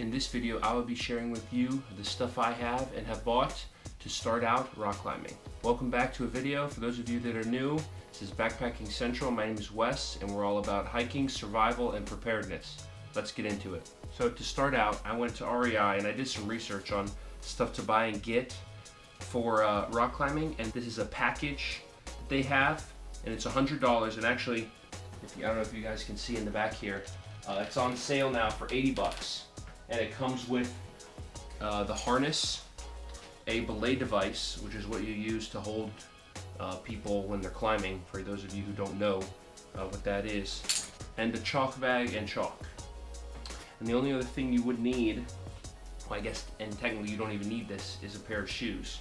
In this video, I will be sharing with you the stuff I have and have bought to start out rock climbing. Welcome back to a video. For those of you that are new, this is Backpacking Central. My name is Wes, and we're all about hiking, survival, and preparedness. Let's get into it. So to start out, I went to REI and I did some research on stuff to buy and get for rock climbing, and this is a package that they have, and it's $100. And actually, I don't know if you guys can see in the back here, it's on sale now for 80 bucks. And it comes with the harness, a belay device, which is what you use to hold people when they're climbing, for those of you who don't know what that is, and a chalk bag and chalk. And the only other thing you would need, well, I guess, and technically you don't even need this, is a pair of shoes.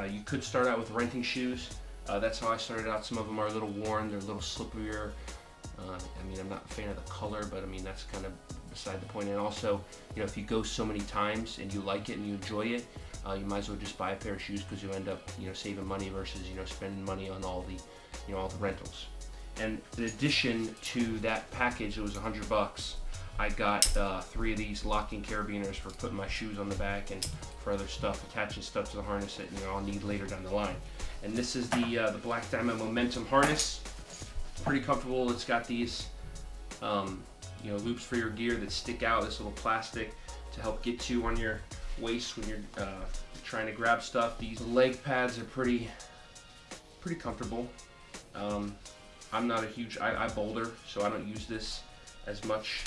You could start out with renting shoes. That's how I started out. Some of them are a little worn, they're a little slipperier. I mean, I'm not a fan of the color, but I mean, that's kind of beside the point. And also, you know, if you go so many times and you like it and you enjoy it, you might as well just buy a pair of shoes, because you end up, you know, saving money versus, you know, spending money on all the, you know, all the rentals. And in addition to that package, it was $100. I got 3 of these locking carabiners for putting my shoes on the back and for other stuff, attaching stuff to the harness that, you know, I'll need later down the line. And this is the Black Diamond Momentum harness. Pretty comfortable. It's got these you know, loops for your gear that stick out, this little plastic to help get you on your waist when you're trying to grab stuff. These leg pads are pretty comfortable. I'm not a huge, I boulder, so I don't use this as much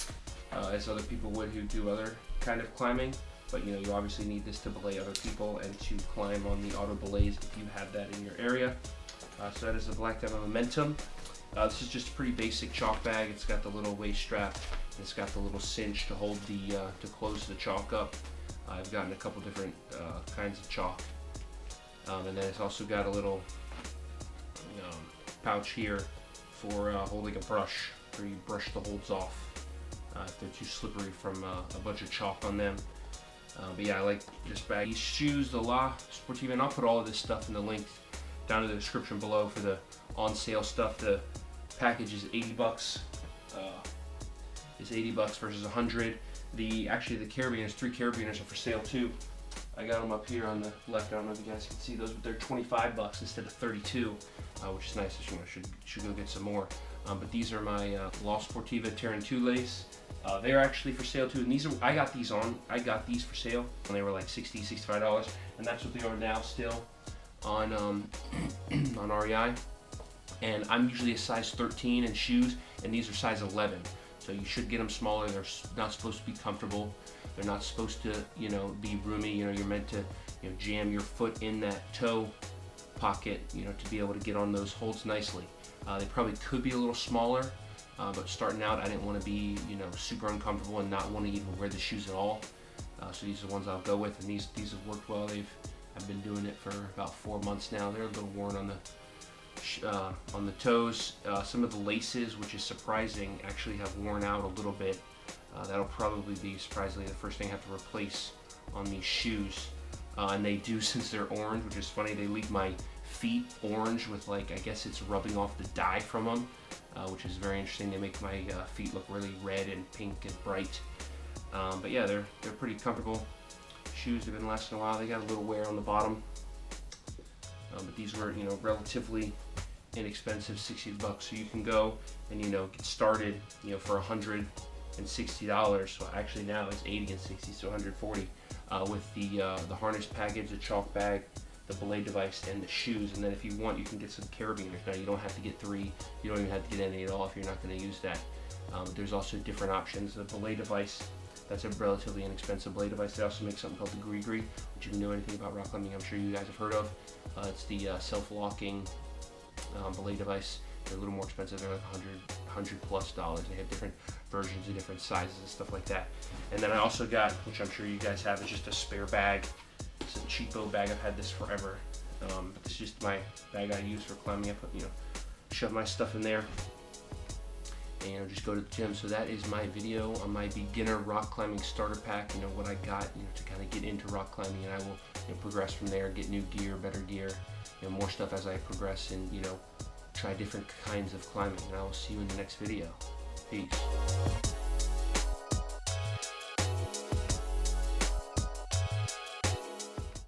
as other people would who do other kind of climbing, but you know, you obviously need this to belay other people and to climb on the auto belays if you have that in your area. So that is the Black Diamond Momentum. This is just a pretty basic chalk bag. It's got the little waist strap, and it's got the little cinch to hold the to close the chalk up. I've gotten a couple different kinds of chalk, and then it's also got a little pouch here for holding a brush, where you brush the holds off if they're too slippery from a bunch of chalk on them. But yeah, I like this bag. These shoes, the La Sportiva, and I'll put all of this stuff in the link down in the description below for the on sale stuff. The package is 80 bucks. Is 80 bucks versus 100. Actually the carabiners, 3 carabiners are for sale too. I got them up here on the left. I don't know if you guys can see those, but they're 25 bucks instead of 32, which is nice. You know, should go get some more. But these are my La Sportiva Terran 2 lace. They're actually for sale too, and these are, I got these for sale when they were like $60, $65, and that's what they are now still on on REI. And I'm usually a size 13 in shoes, and these are size 11. So you should get them smaller. They're not supposed to be comfortable. They're not supposed to, you know, be roomy. You know, you're meant to, you know, jam your foot in that toe pocket, you know, to be able to get on those holds nicely. They probably could be a little smaller, but starting out, I didn't want to be, you know, super uncomfortable and not want to even wear the shoes at all. So these are the ones I'll go with, and these have worked well. I've been doing it for about 4 months now. They're a little worn on the toes. Some of the laces, which is surprising, actually have worn out a little bit. That'll probably be, surprisingly, the first thing I have to replace on these shoes. And they do, since they're orange, which is funny, they leave my feet orange with, like, I guess it's rubbing off the dye from them, which is very interesting. They make my feet look really red and pink and bright. But yeah, they're pretty comfortable. Shoes have been lasting a while. They got a little wear on the bottom, but these were, you know, relatively inexpensive, 60 bucks. So you can go and, you know, get started, you know, for $160. So actually now it's 80 and 60, so 140 with the harness package, the chalk bag, the belay device, and the shoes. And then if you want, you can get some carabiners. Now you don't have to get 3. You don't even have to get any at all if you're not going to use that. There's also different options. The belay device, that's a relatively inexpensive belay device. They also make something called the Gree, which, if you know anything about rock climbing, I'm sure you guys have heard of. It's the self-locking belay device. They're a little more expensive. They're like $100 plus. They have different versions of different sizes and stuff like that. And then I also got, which I'm sure you guys have, is just a spare bag. It's a cheapo bag. I've had this forever. But this is just my bag I use for climbing. I put, you know, shove my stuff in there and, you know, just go to the gym. So that is my video on my beginner rock climbing starter pack. You know, what I got, you know, to kind of get into rock climbing, and I will, you know, progress from there, get new gear, better gear, you know, more stuff as I progress, and, you know, try different kinds of climbing. And I will see you in the next video. Peace.